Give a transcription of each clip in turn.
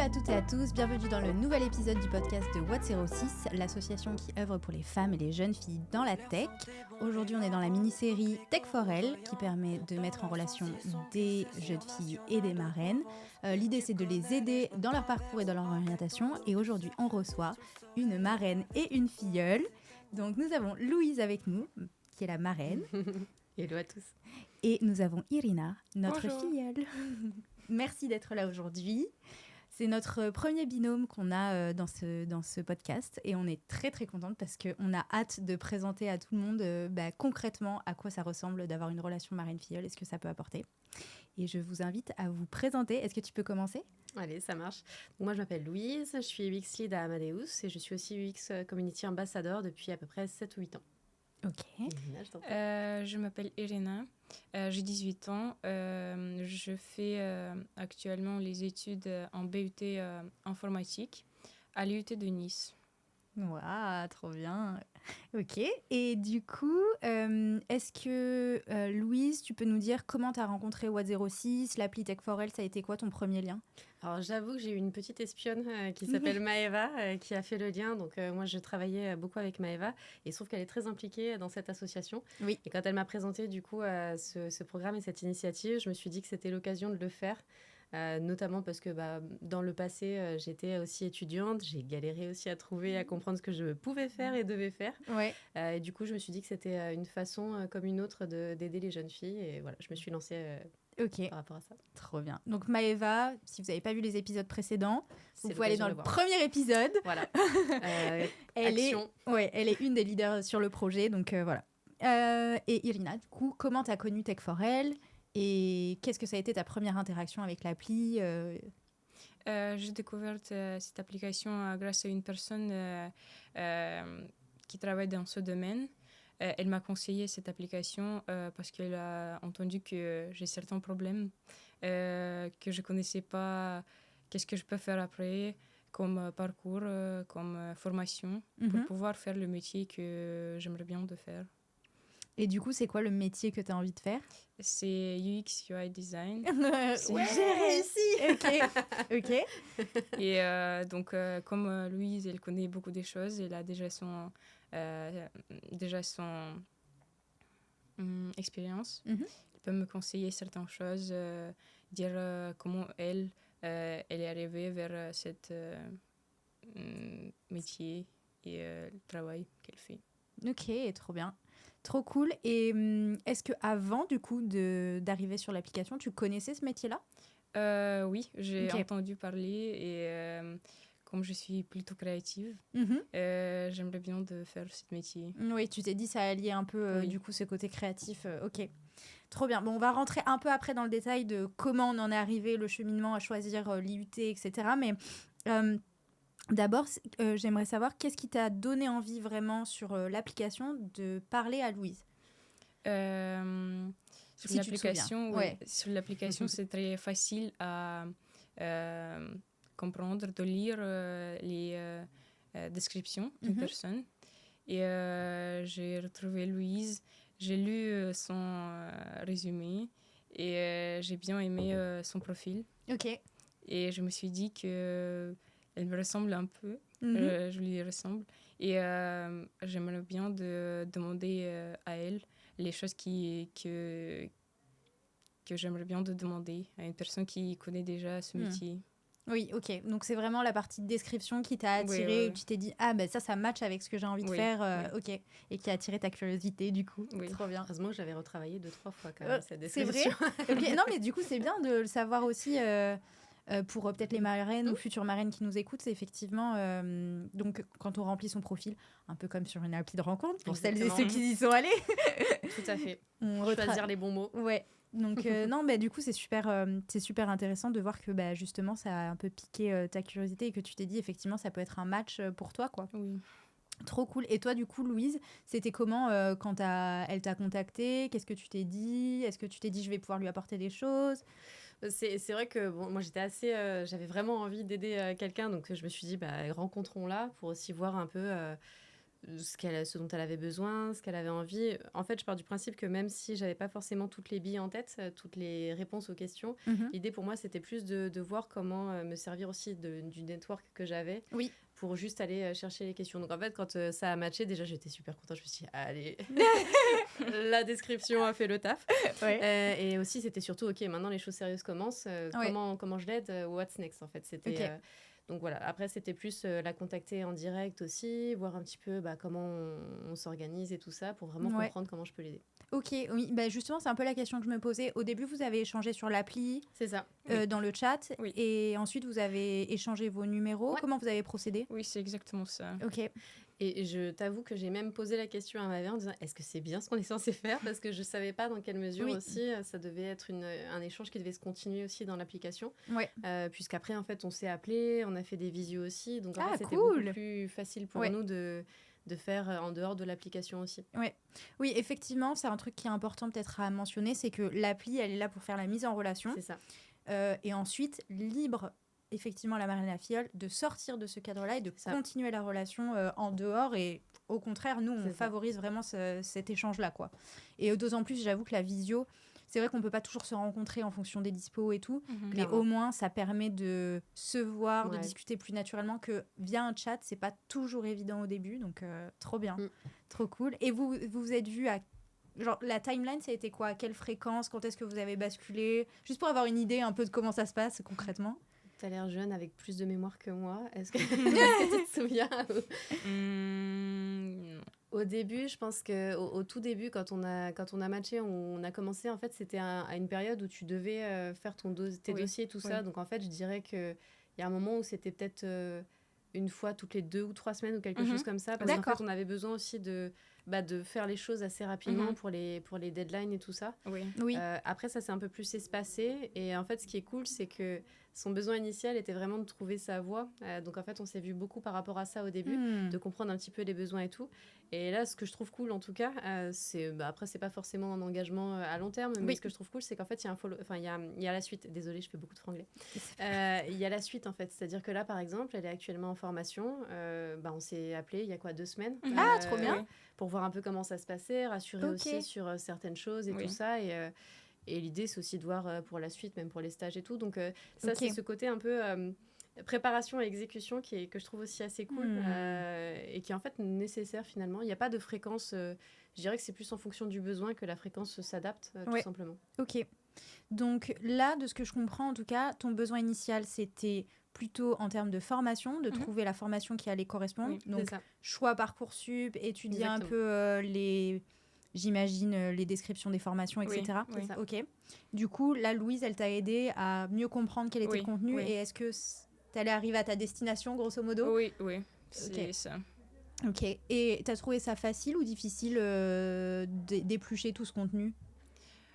à toutes et à tous, bienvenue dans le nouvel épisode du podcast de What 06, l'association qui œuvre pour les femmes et les jeunes filles dans la tech. Aujourd'hui, on est dans la mini-série Tech for Elle qui permet de mettre en relation des jeunes filles et des marraines. L'idée, c'est de les aider dans leur parcours et dans leur orientation. Et aujourd'hui, on reçoit une marraine et une filleule. Donc, nous avons Louise avec nous, qui est la marraine. Hello à tous. Et nous avons Irina, notre Bonjour. filleule. Merci d'être là aujourd'hui. C'est notre premier binôme qu'on a dans ce podcast et on est très très contente parce qu'on a hâte de présenter à tout le monde concrètement à quoi ça ressemble d'avoir une relation marraine-filleule et ce que ça peut apporter. Et je vous invite à vous présenter. Est-ce que tu peux commencer ? Allez, ça marche. Donc, moi, je m'appelle Louise, je suis UX Lead à Amadeus et je suis aussi UX Community Ambassador depuis à peu près 7 ou 8 ans. Ok. Irina, je t'en prie. Je m'appelle Irina, j'ai 18 ans. Je fais actuellement les études en BUT informatique à l'IUT de Nice. Waouh, trop bien. Ok. Et du coup, est-ce que Louise, tu peux nous dire comment tu as rencontré What 06, l'appli Tech for Elle, ça a été quoi ton premier lien ? Alors, j'avoue que j'ai eu une petite espionne qui s'appelle Maëva qui a fait le lien. Donc, moi, je travaillais beaucoup avec Maëva et il se trouve qu'elle est très impliquée dans cette association. Oui. Et quand elle m'a présenté, du coup, ce programme et cette initiative, je me suis dit que c'était l'occasion de le faire. Notamment parce que dans le passé, j'étais aussi étudiante, j'ai galéré aussi à trouver, à comprendre ce que je pouvais faire et devais faire. Ouais. Et du coup, je me suis dit que c'était une façon comme une autre d'aider les jeunes filles. Et voilà, je me suis lancée Ok. par rapport à ça. Trop bien. Donc Maëva, si vous n'avez pas vu les épisodes précédents, vous C'est pouvez aller l'occasion dans de le voir. premier épisode. Voilà. Elle Action. elle est une des leaders sur le projet, donc voilà. Et Irina, du coup, comment tu as connu Tech for Elle et qu'est-ce que ça a été ta première interaction avec l'appli J'ai découvert cette application grâce à une personne qui travaille dans ce domaine. Elle m'a conseillé cette application parce qu'elle a entendu que j'ai certains problèmes, que je ne connaissais pas qu'est-ce que je peux faire après comme parcours, comme formation, pour pouvoir faire le métier que j'aimerais bien de faire. Et du coup, c'est quoi le métier que tu as envie de faire ? C'est UX UI Design. J'ai réussi. Ok. Et donc, comme Louise, elle connaît beaucoup de choses, elle a déjà son expérience. Elle peut me conseiller certaines choses, dire comment elle est arrivée vers cet métier et le travail qu'elle fait. Ok, trop bien. Trop cool. Et est-ce que avant du coup d'arriver sur l'application, tu connaissais ce métier-là ? Oui, j'ai Ok. entendu parler et comme je suis plutôt créative, j'aimerais bien de faire ce métier. Oui, tu t'es dit ça alliait un peu Oui. du coup ce côté créatif. Ok, trop bien. Bon, on va rentrer un peu après dans le détail de comment on en est arrivé, le cheminement à choisir l'IUT, etc. Mais d'abord, j'aimerais savoir qu'est-ce qui t'a donné envie vraiment sur l'application de parler à Louise ? Sur Si tu te l'application, souviens. oui. Ouais. Sur l'application, c'est très facile à comprendre, de lire les descriptions d'une personne. Et j'ai retrouvé Louise, j'ai lu son résumé et j'ai bien aimé son profil. Ok. Et je me suis dit qu'elle me ressemble un peu, je lui ressemble. Et j'aimerais bien demander à elle les choses que j'aimerais bien de demander à une personne qui connaît déjà ce métier. Oui, ok. Donc c'est vraiment la partie de description qui t'a attiré, Oui. où tu t'es dit ah ben ça match avec ce que j'ai envie de faire, ok, et qui a attiré ta curiosité du coup. Oui. Trop bien. Heureusement que j'avais retravaillé 2-3 fois quand même cette C'est description. vrai. Ok. Non mais du coup c'est bien de le savoir aussi pour peut-être les marraines ou futures marraines qui nous écoutent. C'est effectivement donc quand on remplit son profil, un peu comme sur une appli de rencontre pour celles et ceux qui y sont allés. Tout à fait. On Choisir les bons mots. Ouais. Donc non, du coup c'est super intéressant de voir que justement ça a un peu piqué ta curiosité et que tu t'es dit effectivement ça peut être un match pour toi quoi. Oui. Trop cool. Et toi du coup Louise, c'était comment quand elle t'a contacté ? Qu'est-ce que tu t'es dit ? Est-ce que tu t'es dit je vais pouvoir lui apporter des choses ? C'est vrai que moi j'avais vraiment envie d'aider quelqu'un, donc je me suis dit rencontrons-la pour aussi voir un peu ce dont elle avait besoin, ce qu'elle avait envie. En fait, je pars du principe que même si j'avais pas forcément toutes les billes en tête, toutes les réponses aux questions, l'idée pour moi, c'était plus de voir comment me servir aussi du network que j'avais pour juste aller chercher les questions. Donc en fait, quand ça a matché, déjà, j'étais super contente. Je me suis dit, allez, la description a fait le taf. Et aussi, c'était surtout, OK, maintenant les choses sérieuses commencent. Comment je l'aide? What's next, en fait. C'était... Donc voilà, après c'était plus la contacter en direct aussi, voir un petit peu comment on s'organise et tout ça pour vraiment comprendre comment je peux l'aider. Ok, oui, justement c'est un peu la question que je me posais. Au début vous avez échangé sur l'appli, c'est ça, dans le chat, et ensuite vous avez échangé vos numéros. Comment vous avez procédé? Oui, c'est exactement ça. Ok. Et je t'avoue que j'ai même posé la question à ma mère en disant est-ce que c'est bien ce qu'on est censé faire, parce que je ne savais pas dans quelle mesure aussi ça devait être un échange qui devait se continuer aussi dans l'application. Puisqu'après, en fait, on s'est appelé, on a fait des visios aussi. Donc, en fait, c'était beaucoup plus facile pour nous de faire en dehors de l'application aussi. Oui, effectivement, c'est un truc qui est important peut-être à mentionner, c'est que l'appli, elle est là pour faire la mise en relation. C'est ça. Et ensuite, libre... effectivement la Marine Lafilleule de sortir de ce cadre-là et de continuer la relation en dehors, et au contraire nous on favorise vraiment cet échange-là quoi. Et d'autant plus j'avoue que la visio, c'est vrai qu'on peut pas toujours se rencontrer en fonction des dispos et tout, mais au moins ça permet de se voir, de discuter plus naturellement, que via un chat c'est pas toujours évident au début, donc trop bien, trop cool. Et vous vous êtes vus à genre, la timeline, ça a été quoi? À quelle fréquence? Quand est-ce que vous avez basculé? Juste pour avoir une idée un peu de comment ça se passe concrètement. T'as l'air jeune avec plus de mémoire que moi. Est-ce que tu te souviens? Au début, je pense qu'au tout début, quand on a matché, on a commencé, en fait, c'était à une période où tu devais faire tes dossiers et tout ça. Donc, en fait, je dirais qu'il y a un moment où c'était peut-être une fois toutes les 2 ou 3 semaines ou quelque chose comme ça. Parce qu'en fait, on avait besoin aussi de faire les choses assez rapidement pour les deadlines et tout ça. Après, ça s'est un peu plus espacé. Et en fait, ce qui est cool, c'est que son besoin initial était vraiment de trouver sa voie. Donc, en fait, on s'est vu beaucoup par rapport à ça au début, de comprendre un petit peu les besoins et tout. Et là, ce que je trouve cool, en tout cas, c'est... après, c'est pas forcément un engagement à long terme, mais ce que je trouve cool, c'est qu'en fait, il y a la suite. Désolée, je fais beaucoup de franglais. Il y a la suite, en fait. C'est-à-dire que là, par exemple, elle est actuellement en formation. On s'est appelé il y a 2 semaines. Trop bien. Pour voir un peu comment ça se passait, rassurer aussi sur certaines choses et tout ça. Et l'idée, c'est aussi de voir pour la suite, même pour les stages et tout. Donc, ça, c'est ce côté un peu préparation et exécution que je trouve aussi assez cool et qui est en fait nécessaire finalement. Il n'y a pas de fréquence. Je dirais que c'est plus en fonction du besoin que la fréquence s'adapte, tout simplement. Ok. Donc là, de ce que je comprends, en tout cas, ton besoin initial, c'était plutôt en termes de formation, de trouver la formation qui allait correspondre. Donc, choix Parcoursup, étudier un peu j'imagine, les descriptions des formations, etc. Ok. Du coup, là, Louise, elle t'a aidé à mieux comprendre quel était le contenu. Et est-ce que t'allais arriver à ta destination, grosso modo? Oui, c'est ça. Ok. Et t'as trouvé ça facile ou difficile d'éplucher tout ce contenu?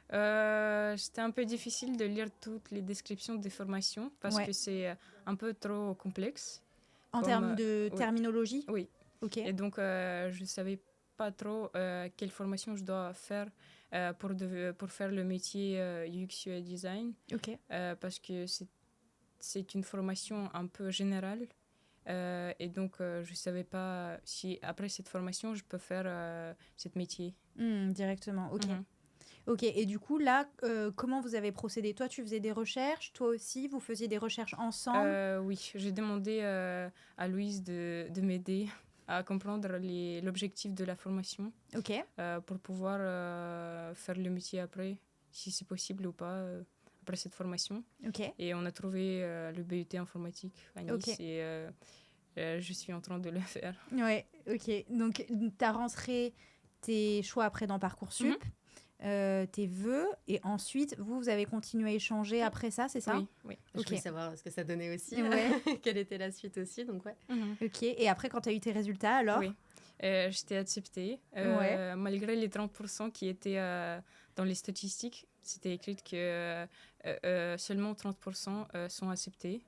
C'était un peu difficile de lire toutes les descriptions des formations parce que c'est un peu trop complexe. En termes de terminologie? Oui. Ok. Et donc, je ne savais pas trop quelle formation je dois faire pour faire le métier UX UI Design. Parce que c'est une formation un peu générale. Et donc, je ne savais pas si après cette formation, je peux faire ce métier. Directement, ok. Ok, et du coup, là, comment vous avez procédé? Toi, tu faisais des recherches, toi aussi, vous faisiez des recherches ensemble? Oui, j'ai demandé à Louise de m'aider à comprendre l'objectif de la formation pour pouvoir faire le métier après, si c'est possible ou pas, après cette formation. Et on a trouvé le BUT informatique à Nice et je suis en train de le faire. Ouais, ok. Donc, tu as rentré tes choix après dans Parcoursup. Tes vœux, et ensuite vous avez continué à échanger après ça, c'est ça? Oui. Je voulais savoir ce que ça donnait aussi, quelle était la suite aussi, donc Ok, et après quand tu as eu tes résultats alors? J'étais acceptée, malgré les 30% qui étaient dans les statistiques, c'était écrit que seulement 30% sont acceptés.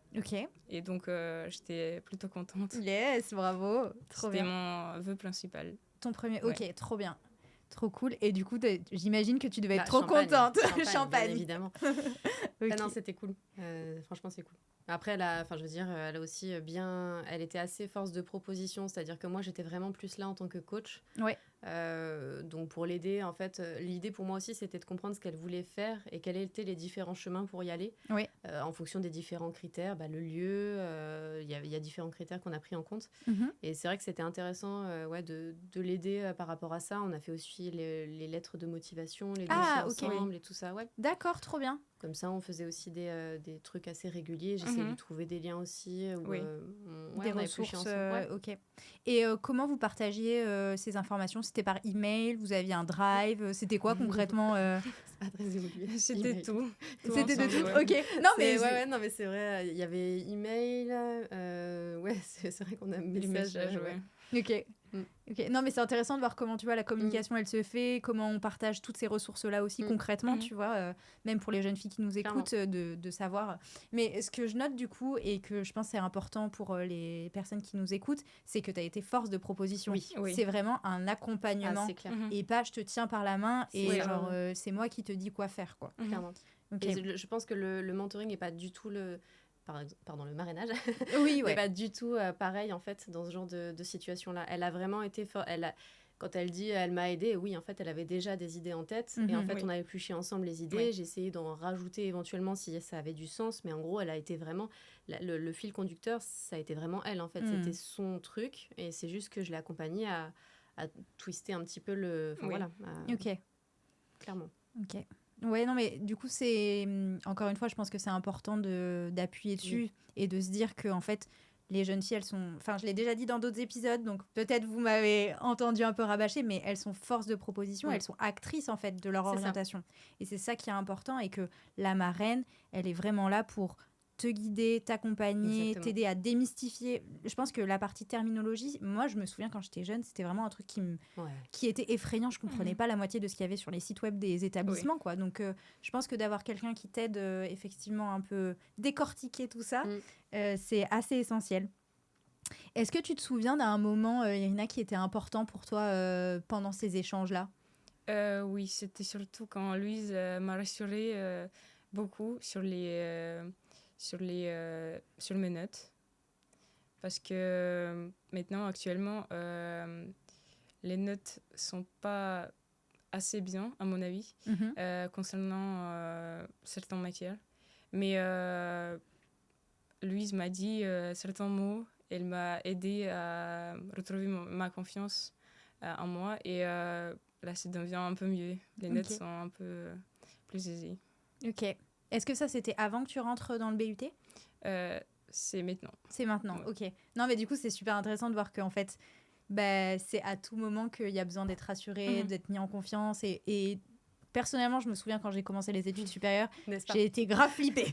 Et donc j'étais plutôt contente. Yes, bravo, trop bien. C'était mon vœu principal. Ton premier, trop bien. Trop cool. Et du coup, j'imagine que tu devais être trop contente. Champagne. Bien évidemment. Non, c'était cool. Franchement, c'est cool. Après, elle a aussi elle était assez force de proposition, c'est-à-dire que moi, j'étais vraiment plus là en tant que coach. Ouais. Donc, pour l'aider, en fait, l'idée pour moi aussi, c'était de comprendre ce qu'elle voulait faire et quels étaient les différents chemins pour y aller. Ouais. En fonction des différents critères, le lieu, il y a différents critères qu'on a pris en compte. Mhm. Et c'est vrai que c'était intéressant de l'aider par rapport à ça. On a fait aussi les lettres de motivation, les dossiers ensemble et tout ça. Ouais. D'accord, trop bien. Comme ça, on faisait aussi des trucs assez réguliers. J'essayais de trouver des liens aussi. Des ressources. Ok. Et comment vous partagiez ces informations? C'était par email? Vous aviez un drive? C'était quoi concrètement C'est pas très évolué. C'était tout. C'était de tout. Ouais. Ok. Non mais non mais c'est vrai. Il y avait email. C'est vrai qu'on a Les messages. ouais. Ok. Non, mais c'est intéressant de voir comment, tu vois, la communication, elle se fait, comment on partage toutes ces ressources-là aussi concrètement, tu vois, même pour les jeunes filles qui nous écoutent, de savoir. Mais ce que je note, du coup, et que je pense c'est important pour les personnes qui nous écoutent, c'est que tu as été force de proposition. Oui. C'est vraiment un accompagnement. C'est clair. Et pas je te tiens par la main et c'est moi qui te dis quoi faire, quoi. Clairement. Okay. Et je pense que le mentoring n'est pas du tout le marrainage. Oui, ouais. n'est pas du tout pareil en fait dans ce genre de situation-là. Elle a vraiment été quand elle dit elle m'a aidée, oui en fait elle avait déjà des idées en tête et en fait on a épluché ensemble les idées. J'ai essayé d'en rajouter éventuellement si ça avait du sens, mais en gros elle a été vraiment le fil conducteur, ça a été vraiment elle en fait. C'était son truc et c'est juste que je l'ai accompagnée à twister un petit peu Ok. Clairement. Ok. Ouais, non, mais du coup, encore une fois, je pense que c'est important d'appuyer dessus et de se dire que, en fait, les jeunes filles, elles sont... Enfin, je l'ai déjà dit dans d'autres épisodes, donc peut-être vous m'avez entendu un peu rabâcher, mais elles sont force de proposition, elles sont actrices, en fait, de leur orientation. Et c'est ça qui est important et que la marraine, elle est vraiment là pour te guider, t'accompagner, t'aider à démystifier. Je pense que la partie terminologie, moi, je me souviens quand j'étais jeune, c'était vraiment un truc qui était effrayant. Je comprenais pas la moitié de ce qu'il y avait sur les sites web des établissements, quoi. Donc, je pense que d'avoir quelqu'un qui t'aide effectivement un peu décortiquer tout ça, c'est assez essentiel. Est-ce que tu te souviens d'un moment, Irina, qui était important pour toi pendant ces échanges-là? Oui, c'était surtout quand Louise m'a rassurée beaucoup sur mes notes. Parce que maintenant, actuellement, les notes sont pas assez bien, à mon avis, concernant certaines matières. Mais Louise m'a dit certains mots. Elle m'a aidée à retrouver ma confiance en moi. Et là, ça devient un peu mieux. Les notes sont un peu plus aisées. Ok. Est-ce que ça, c'était avant que tu rentres dans le BUT? C'est maintenant. C'est maintenant, ok. Non, mais du coup, c'est super intéressant de voir qu'en fait, c'est à tout moment qu'il y a besoin d'être rassuré, d'être mis en confiance. Et personnellement, je me souviens quand j'ai commencé les études supérieures, j'ai été grave flippée.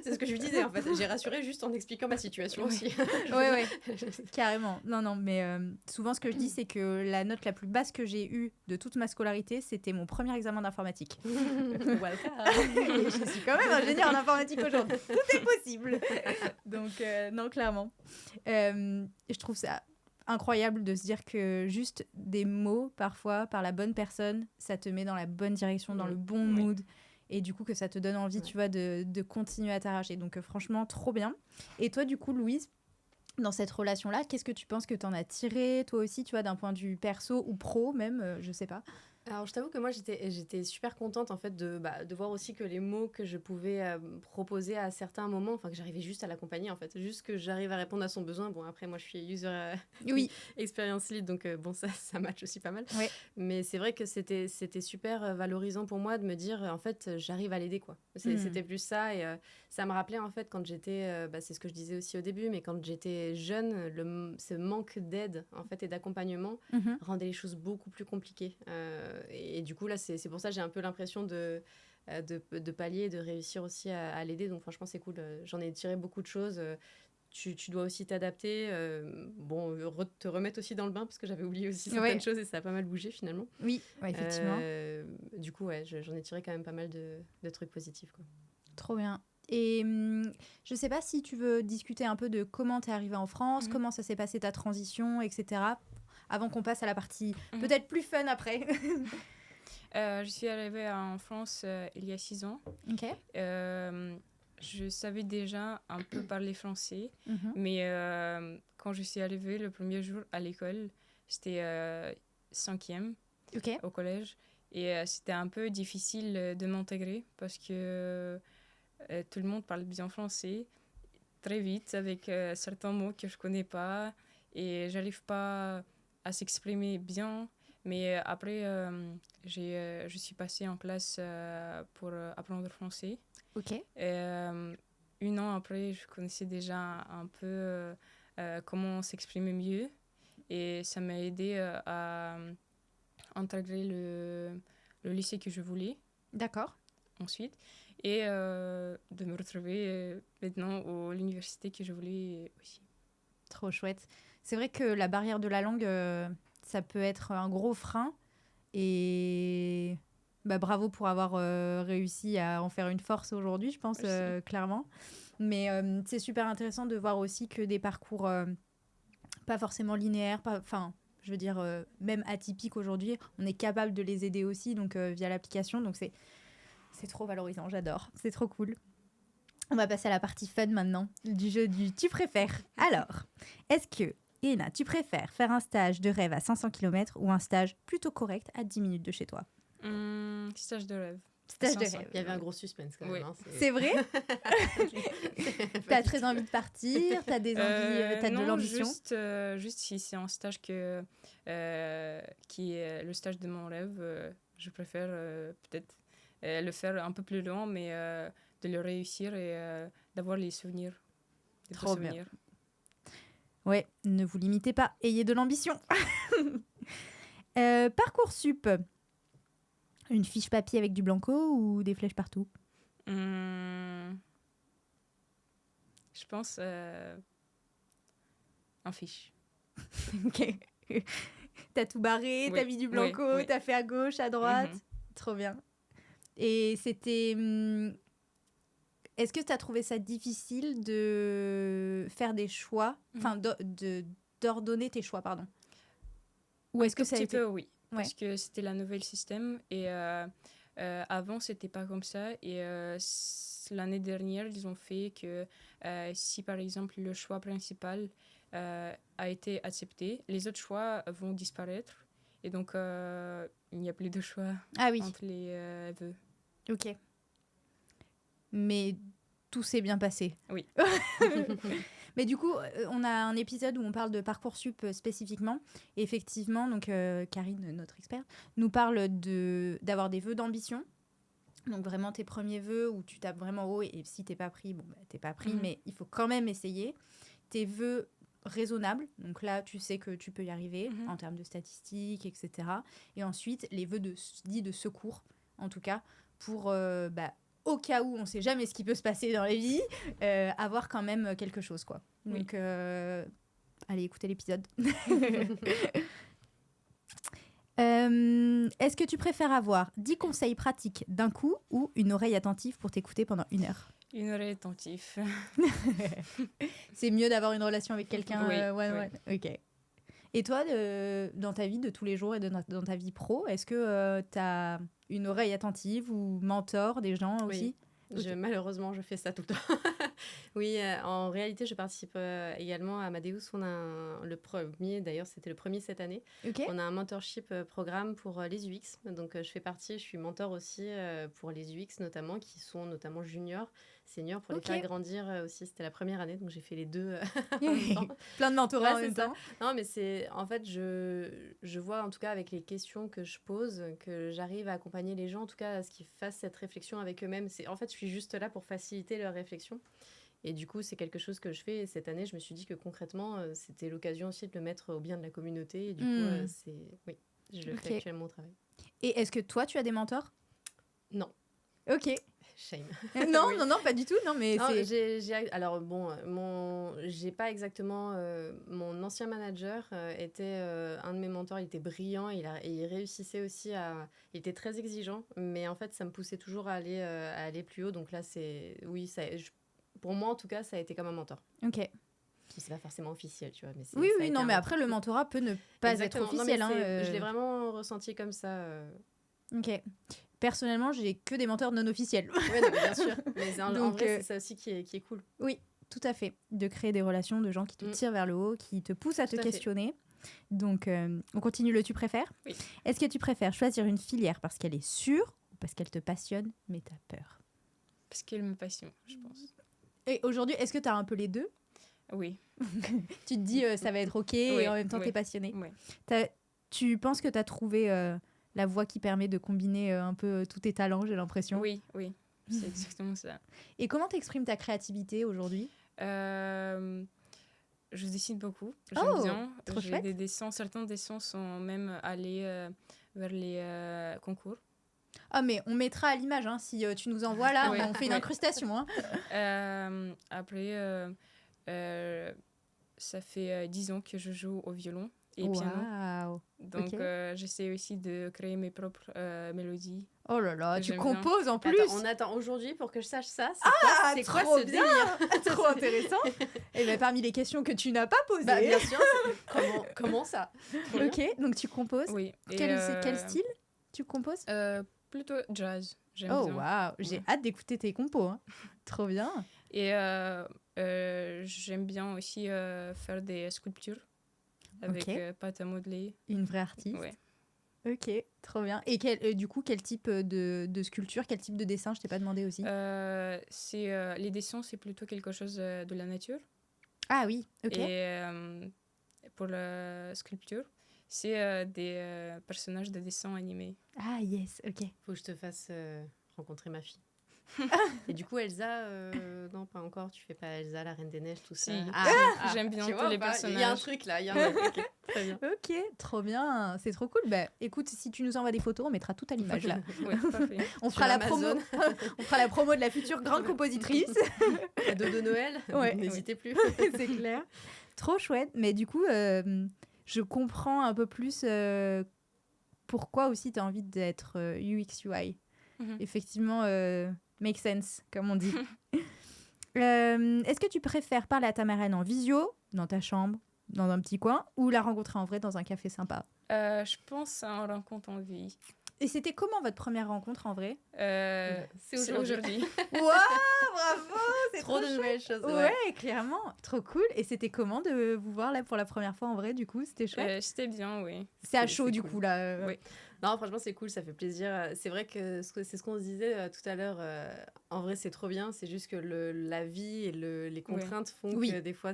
C'est ce que je lui disais, en fait. J'ai rassuré juste en expliquant ma situation aussi. Ouais, carrément. Non, mais souvent, ce que je dis, c'est que la note la plus basse que j'ai eue de toute ma scolarité, c'était mon premier examen d'informatique. Je suis quand même ingénieure en informatique aujourd'hui. Tout est possible. Donc, non, clairement. Je trouve ça incroyable de se dire que juste des mots, parfois, par la bonne personne, ça te met dans la bonne direction, dans le bon mood. Et du coup, que ça te donne envie, tu vois, de continuer à t'arracher. Donc, franchement, trop bien. Et toi, du coup, Louise, dans cette relation-là, qu'est-ce que tu penses que t'en as tiré, toi aussi, tu vois, d'un point de vue perso ou pro même, je sais pas. Alors, je t'avoue que moi, j'étais super contente, en fait, de voir aussi que les mots que je pouvais proposer à certains moments, enfin, que j'arrivais juste à l'accompagner, en fait. Juste que j'arrive à répondre à son besoin. Bon, après, moi, je suis user experience lead, donc bon, ça match aussi pas mal. Ouais. Mais c'est vrai que c'était super valorisant pour moi de me dire, en fait, j'arrive à l'aider, quoi. C'était plus ça. Et ça me rappelait, en fait, quand j'étais... c'est ce que je disais aussi au début, mais quand j'étais jeune, ce manque d'aide, en fait, et d'accompagnement rendait les choses beaucoup plus compliquées. Et du coup, là, c'est pour ça que j'ai un peu l'impression de pallier et de réussir aussi à l'aider. Donc, franchement, c'est cool. J'en ai tiré beaucoup de choses. Tu dois aussi t'adapter. Te remettre aussi dans le bain, parce que j'avais oublié aussi certaines choses et ça a pas mal bougé, finalement. Oui, effectivement. Du coup, j'en ai tiré quand même pas mal de trucs positifs, quoi. Trop bien. Et je sais pas si tu veux discuter un peu de comment t'es arrivée en France, comment ça s'est passé ta transition, etc., avant qu'on passe à la partie peut-être plus fun après. Je suis arrivée en France il y a 6 ans. Ok. je savais déjà un peu parler français, Mhm. mais quand je suis arrivée le premier jour à l'école, j'étais 5e Ok. au collège, et c'était un peu difficile de m'intégrer parce que tout le monde parle bien français, très vite, avec certains mots que je connais pas, et j'arrive pas à s'exprimer bien. Mais après, je suis passée en classe pour apprendre français. Ok. Et, 1 an après, je connaissais déjà un peu comment s'exprimer mieux. Et ça m'a aidé à intégrer le lycée que je voulais D'accord. ensuite. Et de me retrouver maintenant à l'université que je voulais aussi. Trop chouette. C'est vrai que la barrière de la langue, ça peut être un gros frein. Et bah, bravo pour avoir réussi à en faire une force aujourd'hui, je pense, clairement. Mais c'est super intéressant de voir aussi que des parcours pas forcément linéaires, enfin, je veux dire, même atypiques aujourd'hui, on est capable de les aider aussi donc, via l'application. Donc c'est trop valorisant, j'adore. C'est trop cool. On va passer à la partie fun maintenant du jeu du tu préfères. Alors, est-ce que, Elena, tu préfères faire un stage de rêve à 500 km ou un stage plutôt correct à 10 minutes de chez toi? Stage de rêve. Stage de 500. rêve. Il y avait un gros suspense quand même. Oui. Hein, C'est vrai? T'as très envie de partir? T'as des envies, t'as de Non, l'ambition? juste si c'est un stage qui est le stage de mon rêve, je préfère peut-être le faire un peu plus long, mais de le réussir et d'avoir les souvenirs. Des Trop beaux bien. souvenirs. Ouais, ne vous limitez pas, ayez de l'ambition. Parcoursup. Une fiche papier avec du blanco ou des flèches partout? Je pense un fiche. Ok. T'as tout barré, Oui, t'as mis du blanco, oui. t'as fait à gauche, à droite. Mhm. Trop bien. Et c'était... est-ce que t'as trouvé ça difficile de faire des choix, enfin d'ordonner tes choix, pardon? Ou est-ce que ça a petit été... peu, oui. Ouais. Parce que c'était la nouvelle système et avant, c'était pas comme ça. Et l'année dernière, ils ont fait que si, par exemple, le choix principal a été accepté, les autres choix vont disparaître. Et donc, il n'y a plus de choix Ah oui, entre les vœux. ok. Mais tout s'est bien passé. Oui. Mais du coup, on a un épisode où on parle de Parcoursup spécifiquement. Et effectivement, donc Karine, notre experte, nous parle d'avoir des vœux d'ambition. Donc vraiment tes premiers vœux où tu tapes vraiment haut et si t'es pas pris, bon, bah, t'es pas pris, mais il faut quand même essayer. Tes vœux raisonnables, donc là tu sais que tu peux y arriver en termes de statistiques, etc. Et ensuite les vœux dits de secours, en tout cas, pour au cas où on sait jamais ce qui peut se passer dans la vie, avoir quand même quelque chose, quoi. Donc allez écoutez l'épisode. Est-ce que tu préfères avoir 10 conseils pratiques d'un coup ou une oreille attentive pour t'écouter pendant 1 heure? Une oreille attentive. C'est mieux d'avoir une relation avec quelqu'un. Oui, Ouais. Ok. Et toi, dans ta vie de tous les jours et dans ta vie pro, est-ce que tu as une oreille attentive ou mentor des gens aussi? Oui. Malheureusement, je fais ça tout le temps. Oui, en réalité, je participe également à Amadeus. On a le premier, d'ailleurs, c'était le premier cette année. Ok. On a un mentorship programme pour les UX. Donc, je suis mentor aussi pour les UX notamment, qui sont notamment juniors, seniors, pour les faire grandir aussi. C'était la première année, donc j'ai fait les deux en même temps. Plein de mentorats en Ouais, même temps. Non, mais c'est... En fait, je vois, en tout cas, avec les questions que je pose, que j'arrive à accompagner les gens, en tout cas, à ce qu'ils fassent cette réflexion avec eux-mêmes. En fait, je suis juste là pour faciliter leur réflexion. Et du coup, c'est quelque chose que je fais. Et cette année, je me suis dit que concrètement, c'était l'occasion aussi de le mettre au bien de la communauté. Et du coup, oui, je le fais actuellement au travail. Et est-ce que toi, tu as des mentors? Non. Ok. Shame. Non, Oui. non, pas du tout. Non, mais non, c'est... alors bon, j'ai pas exactement... mon ancien manager était un de mes mentors. Il était brillant. Il réussissait aussi il était très exigeant. Mais en fait, ça me poussait toujours à aller plus haut. Donc là, oui, pour moi, en tout cas, ça a été comme un mentor. Ok. C'est pas forcément officiel, tu vois. Mais oui, non, mais après, le mentorat peut ne pas être officiel. Non, je l'ai vraiment ressenti comme ça. Ok. Personnellement, j'ai que des mentors non officiels. Ouais, non, mais bien sûr. Mais en Donc, vrai, c'est ça aussi qui est cool. Oui, tout à fait. De créer des relations de gens qui te tirent vers le haut, qui te poussent à te questionner. Donc, on continue le tu préfères. Oui. Est-ce que tu préfères choisir une filière parce qu'elle est sûre ou parce qu'elle te passionne, mais t'as peur? Parce qu'elle me passionne, je pense. Et aujourd'hui, est-ce que t'as un peu les deux? Oui. Tu te dis, ça va être OK, et en même temps, t'es passionné. Oui. Tu penses que t'as trouvé la voie qui permet de combiner un peu tous tes talents, j'ai l'impression? Oui. C'est exactement ça. Et comment t'exprimes ta créativité aujourd'hui? Je dessine beaucoup. J'aime bien. Trop chouette. Des dessins. Certains dessins sont même allés vers les concours. Ah, mais on mettra à l'image, hein, si tu nous envoies là, on fait une incrustation. Hein. Après, ça fait 10 ans que je joue au violon et piano. Donc, j'essaie aussi de créer mes propres mélodies. Oh là là, tu composes bien. En plus. On attend aujourd'hui pour que je sache ça. C'est quoi ce délire? Trop intéressant. Et bien, parmi les questions que tu n'as pas posées. Bah, bien sûr. Comment ça? Ok, donc tu composes. Oui. Quel style tu composes? Plutôt jazz. J'aime bien. Oh, waouh. J'ai hâte d'écouter tes compos. Hein. Trop bien. Et j'aime bien aussi faire des sculptures avec pâte à modeler. Une vraie artiste. Ouais. Ok, trop bien. Et du coup, quel type de sculpture, quel type de dessin? Je t'ai pas demandé aussi. Les dessins, c'est plutôt quelque chose de la nature. Ah oui, ok. Et pour la sculpture, c'est des personnages de dessins animés. Ah yes, ok. Faut que je te fasse rencontrer ma fille. Et du coup, Elsa, non, pas encore. Tu fais pas Elsa, la Reine des Neiges, tout ça. J'aime bien tous les personnages. Il y a un truc là. Okay, très bien. Ok, trop bien. C'est trop cool. Bah, écoute, si tu nous envoies des photos, on mettra tout à l'image là. Ouais, parfait. On fera la promo. On fera la promo de la future grande compositrice. Cadeau de Noël. Ouais. N'hésitez plus. C'est clair. Trop chouette. Mais du coup, je comprends un peu plus pourquoi aussi tu as envie d'être UX UI. Effectivement, make sense, comme on dit. Est-ce que tu préfères parler à ta marraine en visio, dans ta chambre, dans un petit coin, ou la rencontrer en vrai dans un café sympa? Je pense à une rencontre en vie. Et c'était comment votre première rencontre en vrai? C'est aujourd'hui. Waouh, bravo, c'est trop de nouvelles choses. Ouais, clairement, trop cool. Et c'était comment de vous voir là pour la première fois en vrai, du coup? C'était chouette? C'était bien, oui. C'est à chaud du coup là. Oui. Non, franchement, c'est cool, ça fait plaisir. C'est vrai que c'est ce qu'on se disait tout à l'heure. En vrai, c'est trop bien. C'est juste que la vie et les contraintes font que des fois,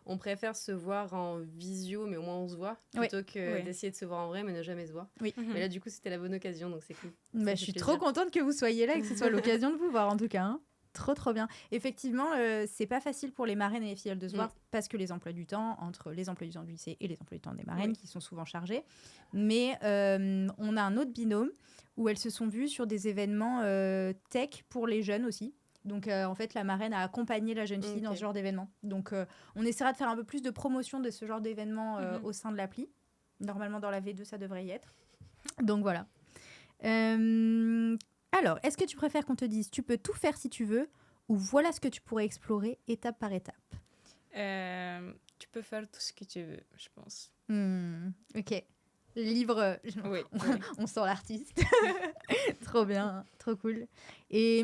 on préfère se voir en visio, mais au moins on se voit, plutôt que d'essayer de se voir en vrai, mais ne jamais se voir. Oui. Mais là, du coup, c'était la bonne occasion, donc c'est cool. Bah, je suis trop contente que vous soyez là et que ce soit l'occasion de vous voir, en tout cas. Hein. Trop bien. Effectivement, c'est pas facile pour les marraines et les filleuls de se voir parce que les emplois du temps, entre les emplois du temps du lycée et les emplois du temps des marraines, qui sont souvent chargés. Mais on a un autre binôme où elles se sont vues sur des événements tech pour les jeunes aussi. Donc, en fait, la marraine a accompagné la jeune fille dans ce genre d'événement. Donc, on essaiera de faire un peu plus de promotion de ce genre d'événement au sein de l'appli. Normalement, dans la V2, ça devrait y être. Donc, voilà. Alors, est-ce que tu préfères qu'on te dise « tu peux tout faire si tu veux » ou « voilà ce que tu pourrais explorer étape par étape » Tu peux faire tout ce que tu veux, je pense. Ok. Livre, on sent l'artiste. Trop bien, trop cool. Et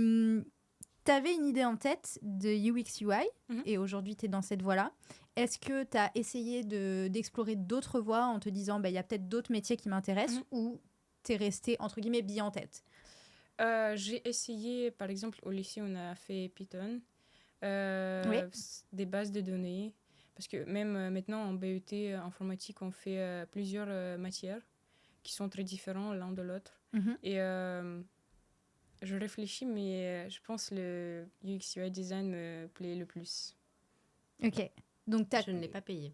tu avais une idée en tête de UX UI et aujourd'hui tu es dans cette voie-là. Est-ce que tu as essayé d'explorer d'autres voies en te disant il y a peut-être d'autres métiers qui m'intéressent ou tu es resté entre guillemets bien en tête? J'ai essayé, par exemple, au lycée, on a fait Python, des bases de données, parce que même maintenant, en BET informatique, on fait plusieurs matières qui sont très différentes l'un de l'autre. Et je réfléchis, mais je pense que le UX UI design me plaît le plus. Ok. Donc je ne l'ai pas payé.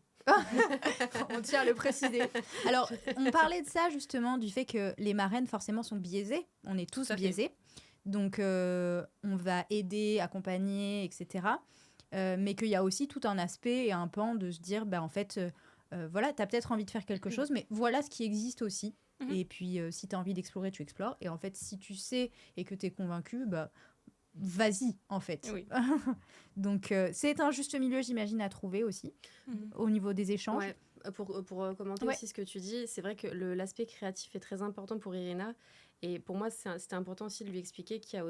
On tient à le préciser. Alors, on parlait de ça justement, du fait que les marraines forcément sont biaisées. On est tous biaisés. Donc, on va aider, accompagner, etc. Mais qu'il y a aussi tout un aspect et un pan de se dire, en fait, voilà, tu as peut-être envie de faire quelque chose, mais voilà ce qui existe aussi. Et puis, si tu as envie d'explorer, tu explores. Et en fait, si tu sais et que tu es convaincu, vas-y, en fait. Oui. Donc, c'est un juste milieu, j'imagine, à trouver aussi, au niveau des échanges. Ouais. Pour commenter aussi ce que tu dis, c'est vrai que l'aspect créatif est très important pour Irina. Et pour moi, c'était important aussi de lui expliquer qu'il y a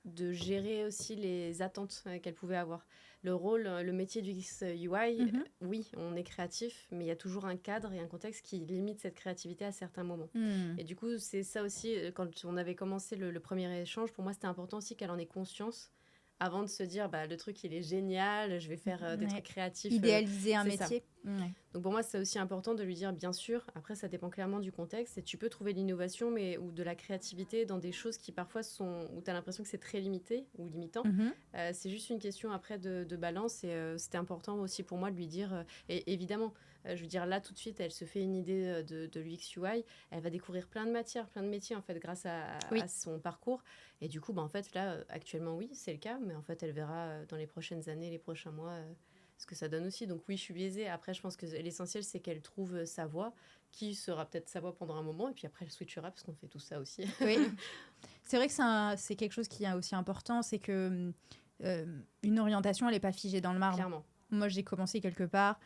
de gérer aussi les attentes qu'elle pouvait avoir. Le métier du UX/UI, oui, on est créatif, mais il y a toujours un cadre et un contexte qui limite cette créativité à certains moments. Et du coup, c'est ça aussi, quand on avait commencé le premier échange, pour moi, c'était important aussi qu'elle en ait conscience avant de se dire, le truc, il est génial, je vais faire des trucs créatifs. Idéaliser un métier. Donc pour moi, c'est aussi important de lui dire, bien sûr, après, ça dépend clairement du contexte, et tu peux trouver de l'innovation ou de la créativité dans des choses qui parfois où tu as l'impression que c'est très limité ou limitant. C'est juste une question après de balance, et c'était important aussi pour moi de lui dire, et évidemment, je veux dire, là, tout de suite, elle se fait une idée de l'UX/UI, elle va découvrir plein de matières, plein de métiers, en fait, grâce à son parcours. Et du coup, en fait, là, actuellement, oui, c'est le cas, mais en fait, elle verra dans les prochaines années, les prochains mois, ce que ça donne aussi. Donc oui, je suis biaisée. Après, je pense que l'essentiel, c'est qu'elle trouve sa voie, qui sera peut-être sa voie pendant un moment, et puis après, elle switchera, parce qu'on fait tout ça aussi. Oui. C'est vrai que c'est quelque chose qui est aussi important, c'est que une orientation, elle n'est pas figée dans le marbre. Clairement. Moi, j'ai commencé quelque part.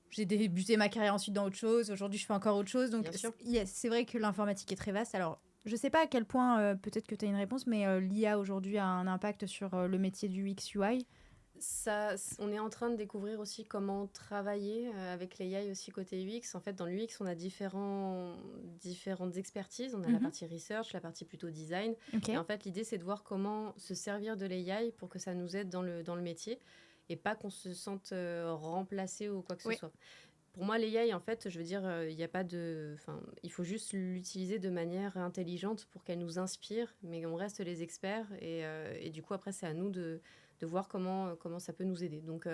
J'ai débuté ma carrière ensuite dans autre chose. Aujourd'hui, je fais encore autre chose. Donc, c'est vrai que l'informatique est très vaste. Alors, je ne sais pas à quel point, peut-être que tu as une réponse, mais l'IA aujourd'hui a un impact sur le métier du UX/UI. On est en train de découvrir aussi comment travailler avec l'AI aussi côté UX. En fait, dans l'UX, on a différentes expertises. On a la partie research, la partie plutôt design. Et en fait, l'idée, c'est de voir comment se servir de l'AI pour que ça nous aide dans le métier et pas qu'on se sente remplacé ou quoi que ce soit. Pour moi, l'AI, en fait, je veux dire, il y a pas de... il faut juste l'utiliser de manière intelligente pour qu'elle nous inspire, mais on reste les experts. Et du coup, après, c'est à nous de voir comment ça peut nous aider. Donc,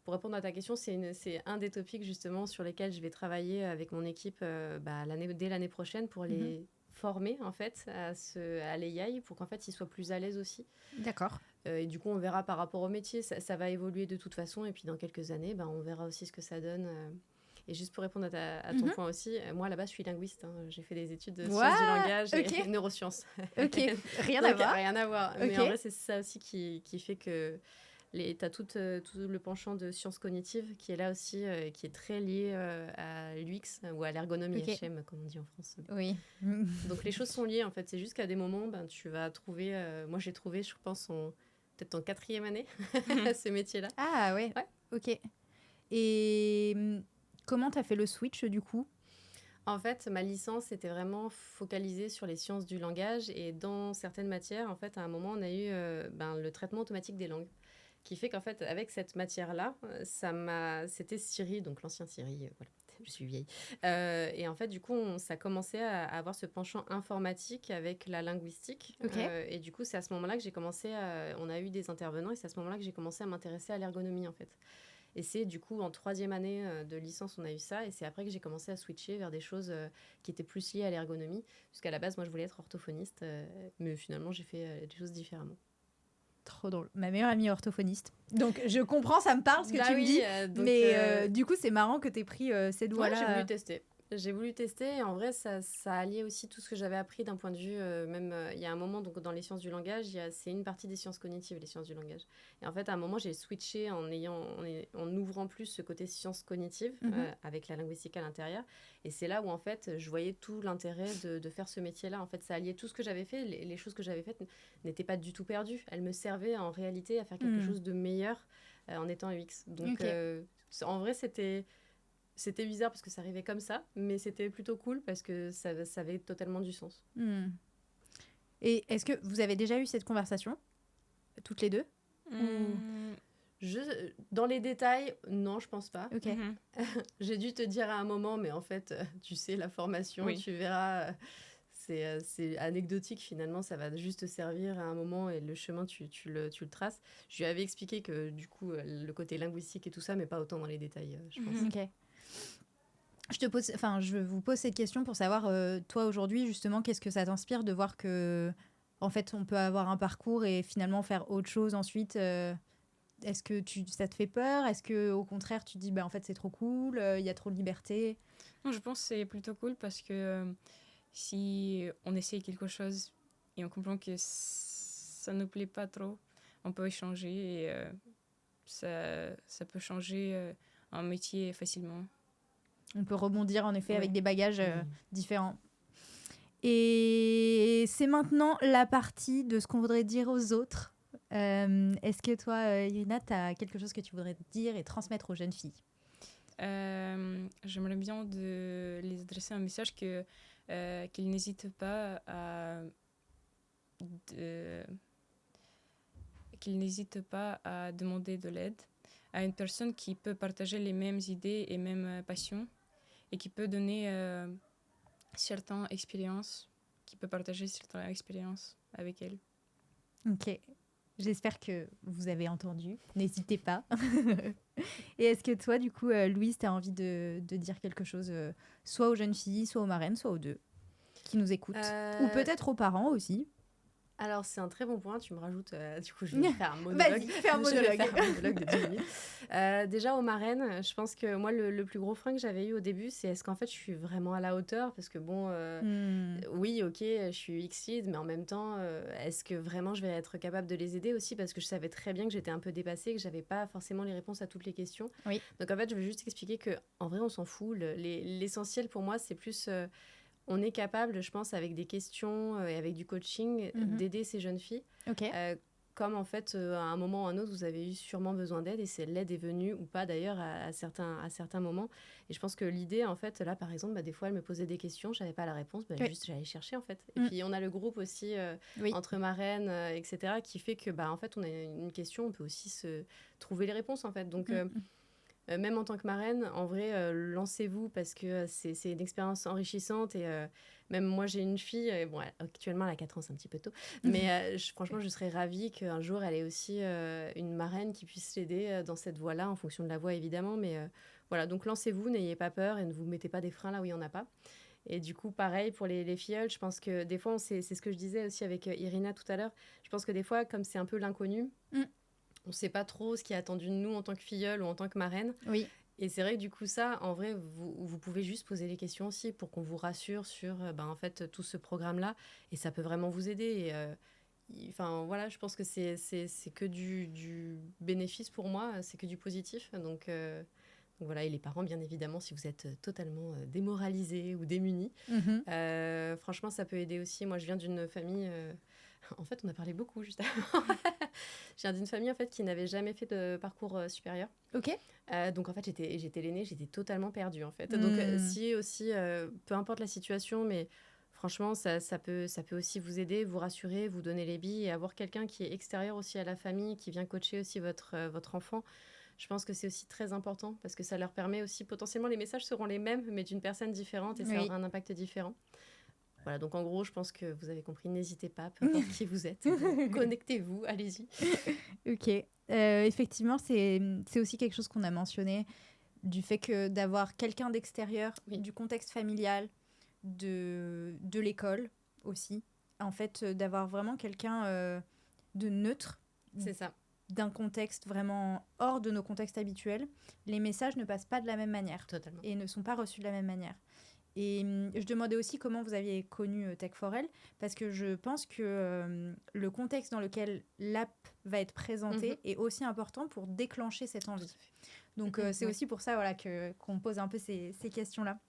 pour répondre à ta question, c'est un des topics, justement, sur lesquels je vais travailler avec mon équipe dès l'année prochaine pour les former, en fait, à l'AI, pour qu'en fait, ils soient plus à l'aise aussi. D'accord. Et du coup, on verra par rapport au métier. Ça va évoluer de toute façon. Et puis, dans quelques années, on verra aussi ce que ça donne. Et juste pour répondre à ton point aussi, moi, à la base, je suis linguiste. J'ai fait des études de sciences du langage et neurosciences. Ok, rien à voir. Rien à voir. Mais en vrai, c'est ça aussi qui fait que tu as tout le penchant de sciences cognitives qui est là aussi, qui est très lié à l'UX ou à l'ergonomie, HM, comme on dit en France. Oui. Donc, les choses sont liées, en fait. C'est juste qu'à des moments, tu vas trouver... moi, j'ai trouvé, je pense, peut-être en 4e année, ce métier-là. Ah ouais. Ok. Et comment tu as fait le switch, du coup ? En fait, ma licence était vraiment focalisée sur les sciences du langage. Et dans certaines matières, en fait, à un moment, on a eu le traitement automatique des langues. Qui fait qu'en fait, avec cette matière-là, c'était Siri, donc l'ancien Siri, voilà, je suis vieille. Et en fait, du coup, ça commençait à avoir ce penchant informatique avec la linguistique. Et du coup, c'est à ce moment-là que j'ai commencé on a eu des intervenants, et c'est à ce moment-là que j'ai commencé à m'intéresser à l'ergonomie, en fait. Et c'est du coup, en 3e année de licence, on a eu ça. Et c'est après que j'ai commencé à switcher vers des choses qui étaient plus liées à l'ergonomie. Puisqu'à la base, moi, je voulais être orthophoniste. Mais finalement, j'ai fait des choses différemment. Trop drôle. Ma meilleure amie est orthophoniste. Donc, je comprends, ça me parle ce que tu me dis. Mais du coup, c'est marrant que tu aies pris cette voie-là. Ouais, j'ai voulu tester. J'ai voulu tester et en vrai, ça alliait aussi tout ce que j'avais appris d'un point de vue, il y a un moment, donc dans les sciences du langage, c'est une partie des sciences cognitives, les sciences du langage. Et en fait, à un moment, j'ai switché en ouvrant plus ce côté sciences cognitives, avec la linguistique à l'intérieur. Et c'est là où, en fait, je voyais tout l'intérêt de faire ce métier-là. En fait, ça alliait tout ce que j'avais fait. Les choses que j'avais faites n'étaient pas du tout perdues. Elles me servaient en réalité à faire quelque chose de meilleur en étant UX. Donc, en vrai, c'était bizarre parce que ça arrivait comme ça, mais c'était plutôt cool parce que ça avait totalement du sens. Et est-ce que vous avez déjà eu cette conversation, toutes les deux Dans les détails, non, je pense pas. Okay. J'ai dû te dire à un moment, mais en fait, tu sais, la formation, tu verras, c'est anecdotique finalement, ça va juste te servir à un moment et le chemin, tu le traces. Je lui avais expliqué que du coup, le côté linguistique et tout ça, mais pas autant dans les détails, je pense. Ok. Je vous pose cette question pour savoir, toi aujourd'hui, justement, qu'est-ce que ça t'inspire de voir que, en fait, on peut avoir un parcours et finalement faire autre chose ensuite. Est-ce que ça te fait peur ? Est-ce que, au contraire, tu te dis, en fait, c'est trop cool, il y a trop de liberté ? Non, je pense que c'est plutôt cool parce que si on essaye quelque chose et on comprend que ça ne nous plaît pas trop, on peut échanger et ça peut changer un métier facilement. On peut rebondir en effet avec des bagages différents. Et c'est maintenant la partie de ce qu'on voudrait dire aux autres. Est-ce que toi, Irina, tu as quelque chose que tu voudrais dire et transmettre aux jeunes filles? J'aimerais bien de les adresser un message qu'ils n'hésitent pas qu'ils n'hésitent pas à demander de l'aide à une personne qui peut partager les mêmes idées et mêmes passions et qui peut donner certaines expériences, qui peut partager certaines expériences avec elle. Ok, j'espère que vous avez entendu. N'hésitez pas. Et est-ce que toi, du coup, Louise, tu as envie de dire quelque chose, soit aux jeunes filles, soit aux marraines, soit aux deux, qui nous écoutent? Ou peut-être aux parents aussi. Alors, c'est un très bon point. Tu me rajoutes, du coup, je vais faire un monologue. Vas-y, fais un monologue. Je vais faire un monologue de 10 minutes. Déjà, aux marraines, je pense que moi, le plus gros frein que j'avais eu au début, c'est est-ce qu'en fait, je suis vraiment à la hauteur? Parce que bon, oui, ok, je suis X-Lead, mais en même temps, est-ce que vraiment je vais être capable de les aider aussi? Parce que je savais très bien que j'étais un peu dépassée, que j'avais pas forcément les réponses à toutes les questions. Oui. Donc, en fait, je veux juste expliquer qu'en vrai, on s'en fout. L'essentiel pour moi, c'est plus... on est capable, je pense, avec des questions et avec du coaching, d'aider ces jeunes filles. Ok. Comme en fait, à un moment ou à un autre, vous avez eu sûrement besoin d'aide et l'aide est venue ou pas d'ailleurs à certains moments. Et je pense que l'idée, en fait, là, par exemple, des fois, elle me posait des questions, je n'avais pas la réponse, juste j'allais chercher, en fait. Et puis, on a le groupe aussi entre marraines, etc., qui fait que, en fait, on a une question, on peut aussi se trouver les réponses, en fait. Donc, même en tant que marraine, en vrai, lancez-vous parce que c'est une expérience enrichissante. Et même moi, j'ai une fille, bon, actuellement, elle a 4 ans, c'est un petit peu tôt. Mais franchement, je serais ravie qu'un jour, elle ait aussi une marraine qui puisse l'aider dans cette voie-là, en fonction de la voie, évidemment. Mais voilà, donc lancez-vous, n'ayez pas peur et ne vous mettez pas des freins là où il n'y en a pas. Et du coup, pareil pour les filleuls, je pense que des fois, c'est ce que je disais aussi avec Irina tout à l'heure, je pense que des fois, comme c'est un peu l'inconnu, on ne sait pas trop ce qui est attendu de nous en tant que filleule ou en tant que marraine. Oui. Et c'est vrai que du coup, ça, en vrai, vous pouvez juste poser les questions aussi pour qu'on vous rassure sur en fait, tout ce programme-là. Et ça peut vraiment vous aider. Et, enfin, voilà, je pense que c'est que du bénéfice pour moi, c'est que du positif. Donc voilà, et les parents, bien évidemment, si vous êtes totalement démoralisés ou démunis, franchement, ça peut aider aussi. Moi, je viens d'une famille... En fait, on a parlé beaucoup juste avant. Je viens d'une famille en fait, qui n'avait jamais fait de parcours supérieur. Ok. Donc, en fait, j'étais l'aînée, j'étais totalement perdue, en fait. Donc, si aussi, peu importe la situation, mais franchement, ça peut aussi vous aider, vous rassurer, vous donner les billes et avoir quelqu'un qui est extérieur aussi à la famille, qui vient coacher aussi votre enfant. Je pense que c'est aussi très important parce que ça leur permet aussi, potentiellement, les messages seront les mêmes, mais d'une personne différente et ça aura un impact différent. Voilà, donc en gros, je pense que vous avez compris, n'hésitez pas, peu importe qui vous êtes, connectez-vous, allez-y. Ok, effectivement, c'est aussi quelque chose qu'on a mentionné, du fait que d'avoir quelqu'un d'extérieur, du contexte familial, de l'école aussi, en fait, d'avoir vraiment quelqu'un de neutre. C'est ça. D'un contexte vraiment hors de nos contextes habituels, les messages ne passent pas de la même manière. Totalement. Et ne sont pas reçus de la même manière. Et je demandais aussi comment vous aviez connu Tech4Elle, parce que je pense que le contexte dans lequel l'app va être présentée est aussi important pour déclencher cette envie. Donc c'est aussi pour ça voilà, qu'on pose un peu ces questions-là.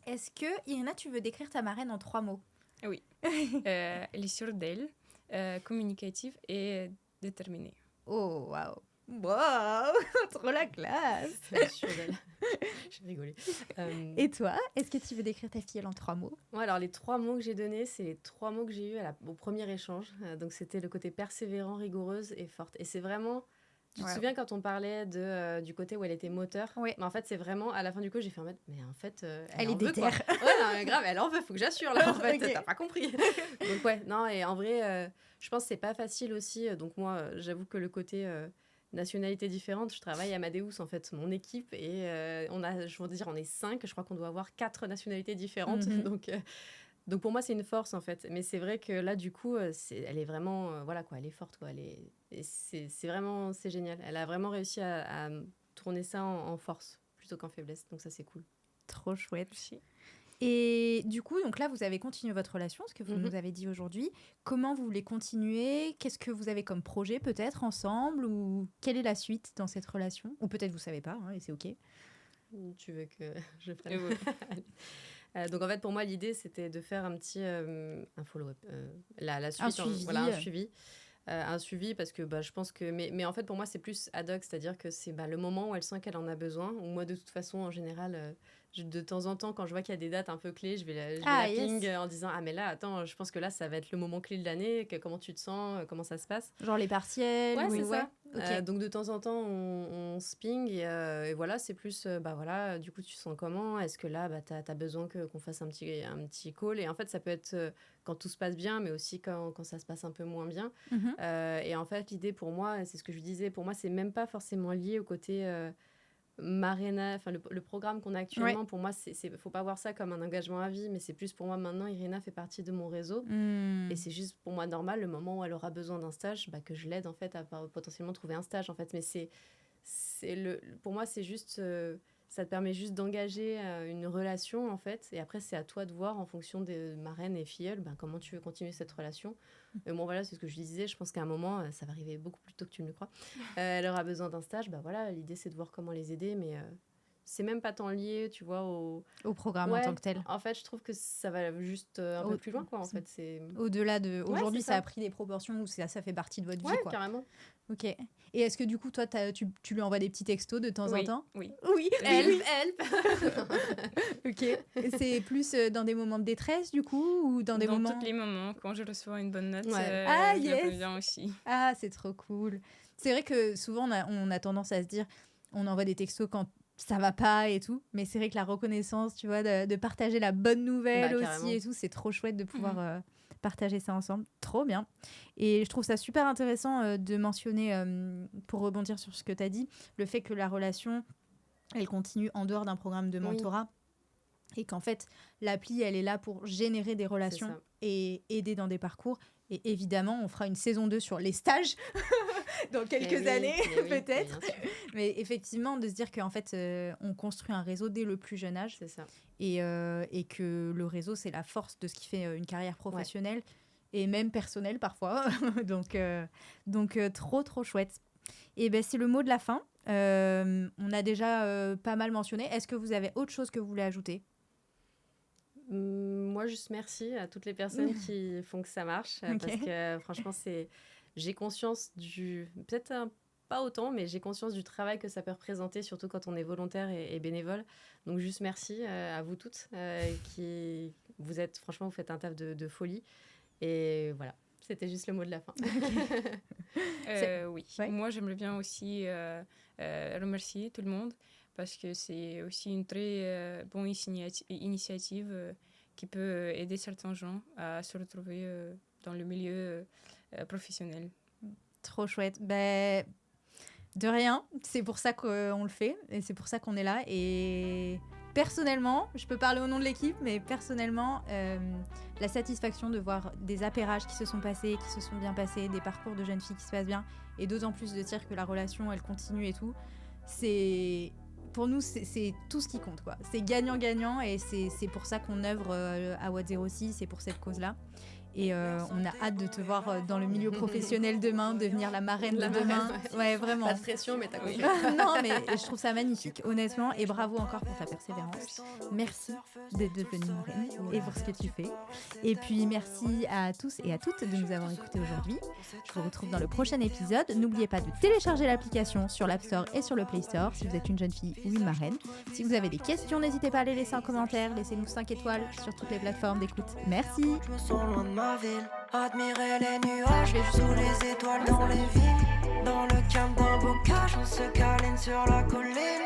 Est-ce que, Irina, tu veux décrire ta marraine en 3 mots? Oui. Elle est sûre d'elle, communicative et déterminée. Oh, waouh! Wow, trop la classe. Sûre d'elle. J'ai rigolé. Et toi, est-ce que tu veux décrire ta fille en 3 mots? Ouais, alors les 3 mots que j'ai donnés, c'est les 3 mots que j'ai eus au premier échange. Donc c'était le côté persévérant, rigoureuse et forte. Et c'est vraiment... Tu te souviens quand on parlait du côté où elle était moteur? Mais en fait, c'est vraiment, à la fin du coup, j'ai fait en mode, mais en fait, elle est déterre. Ouais, non, mais grave, elle en veut, faut que j'assure là, en fait, t'as pas compris. Donc ouais, non, et en vrai, je pense que c'est pas facile aussi. Donc moi, j'avoue que le côté nationalité différente, je travaille à Amadeus, en fait, mon équipe, et je veux dire, on est 5, je crois qu'on doit avoir 4 nationalités différentes. Donc pour moi, c'est une force, en fait. Mais c'est vrai que là, du coup, elle est vraiment... voilà, quoi, elle est forte, quoi. C'est vraiment... C'est génial. Elle a vraiment réussi à tourner ça en force, plutôt qu'en faiblesse. Donc ça, c'est cool. Trop chouette. Et du coup, donc là, vous avez continué votre relation, ce que vous nous avez dit aujourd'hui. Comment vous voulez continuer? Qu'est-ce que vous avez comme projet, peut-être, ensemble? Ou quelle est la suite dans cette relation? Ou peut-être vous ne savez pas, et c'est OK. Tu veux que je prenne Donc en fait, pour moi, l'idée, c'était de faire un petit un follow-up, la suite, Un suivi. Voilà, un suivi parce que je pense que... Mais en fait, pour moi, c'est plus ad hoc, c'est-à-dire que c'est le moment où elle sent qu'elle en a besoin. Ou moi, de toute façon, en général, de temps en temps, quand je vois qu'il y a des dates un peu clés, je vais la ping en disant « Ah, mais là, attends, je pense que là, ça va être le moment clé de l'année. Comment tu te sens? Comment ça se passe ?» Genre les partiels. Ouais, c'est ça. Ok. Donc de temps en temps, on se ping et voilà, c'est plus, voilà, du coup, tu sens comment? Est-ce que là, t'as besoin qu'on fasse un petit call? Et en fait, ça peut être quand tout se passe bien, mais aussi quand ça se passe un peu moins bien. Mhm. Et en fait, l'idée pour moi, c'est ce que je disais, pour moi, c'est même pas forcément lié au côté Marena, enfin le programme qu'on a actuellement. Pour moi, faut pas voir ça comme un engagement à vie, mais c'est plus pour moi maintenant, Irina fait partie de mon réseau. Et c'est juste pour moi normal, le moment où elle aura besoin d'un stage, que je l'aide en fait à potentiellement trouver un stage en fait. Mais pour moi, c'est juste, ça te permet juste d'engager une relation en fait. Et après, c'est à toi de voir en fonction de marraine et filleule, comment tu veux continuer cette relation. Mais bon, voilà, c'est ce que je disais. Je pense qu'à un moment, ça va arriver beaucoup plus tôt que tu ne le crois. Elle aura besoin d'un stage. Voilà, l'idée, c'est de voir comment les aider. Mais c'est même pas tant lié, tu vois, au programme en tant que tel. En fait, je trouve que ça va juste un peu plus loin, quoi. En fait, c'est... Au-delà de... Aujourd'hui, ça a pris des proportions où ça fait partie de votre vie, quoi. Carrément. Ok. Et est-ce que du coup, toi, tu lui envoies des petits textos de temps en temps? Oui. Help. Ok. Et c'est plus dans des moments de détresse, du coup, ou dans des moments... Dans tous les moments, quand je reçois une bonne note, je yes. préviens aussi. Ah, c'est trop cool. C'est vrai que souvent, on a tendance à se dire, on envoie des textos quand ça va pas et tout, mais c'est vrai que la reconnaissance, tu vois, de partager la bonne nouvelle aussi et tout, c'est trop chouette de pouvoir partager ça ensemble. Trop bien. Et je trouve ça super intéressant de mentionner, pour rebondir sur ce que tu as dit, le fait que la relation, elle continue en dehors d'un programme de mentorat. Et qu'en fait, l'appli, elle est là pour générer des relations et aider dans des parcours. Et évidemment, on fera une saison 2 sur les stages dans quelques années, peut-être. Mais effectivement, de se dire qu'en fait, on construit un réseau dès le plus jeune âge. C'est ça. Et que le réseau, c'est la force de ce qui fait une carrière professionnelle et même personnelle parfois. donc trop, trop chouette. Et c'est le mot de la fin. On a déjà pas mal mentionné. Est-ce que vous avez autre chose que vous voulez ajouter ? Moi, juste merci à toutes les personnes qui font que ça marche. Parce que franchement, j'ai conscience peut-être pas autant, mais j'ai conscience du travail que ça peut représenter, surtout quand on est volontaire et bénévole. Donc juste merci à vous toutes franchement, vous faites un taf de folie. Et voilà, c'était juste le mot de la fin. Oui, moi j'aimerais bien aussi remercier tout le monde parce que c'est aussi une très bonne initiative qui peut aider certains gens à se retrouver dans le milieu professionnel. Trop chouette. De rien, c'est pour ça qu'on le fait et c'est pour ça qu'on est là. Et personnellement, je peux parler au nom de l'équipe, mais personnellement, la satisfaction de voir des apérages qui se sont passés, qui se sont bien passés, des parcours de jeunes filles qui se passent bien, et d'autant plus de dire que la relation, elle continue et tout, pour nous, c'est tout ce qui compte, quoi. C'est gagnant-gagnant et c'est pour ça qu'on œuvre à Watt 06, c'est pour cette cause-là. Et on a hâte de te voir dans le milieu professionnel demain, devenir la marraine de demain. Ouais, vraiment. Pas de pression, mais t'as compris. Non, mais je trouve ça magnifique, honnêtement. Et bravo encore pour ta persévérance. Merci d'être devenue marraine et pour ce que tu fais. Et puis, merci à tous et à toutes de nous avoir écoutés aujourd'hui. Je vous retrouve dans le prochain épisode. N'oubliez pas de télécharger l'application sur l'App Store et sur le Play Store si vous êtes une jeune fille ou une marraine. Si vous avez des questions, n'hésitez pas à les laisser en commentaire. Laissez-nous 5 étoiles sur toutes les plateformes d'écoute. Merci. Ville, admirer les nuages sous les étoiles dans les villes. Dans le calme d'un bocage, on se câline sur la colline.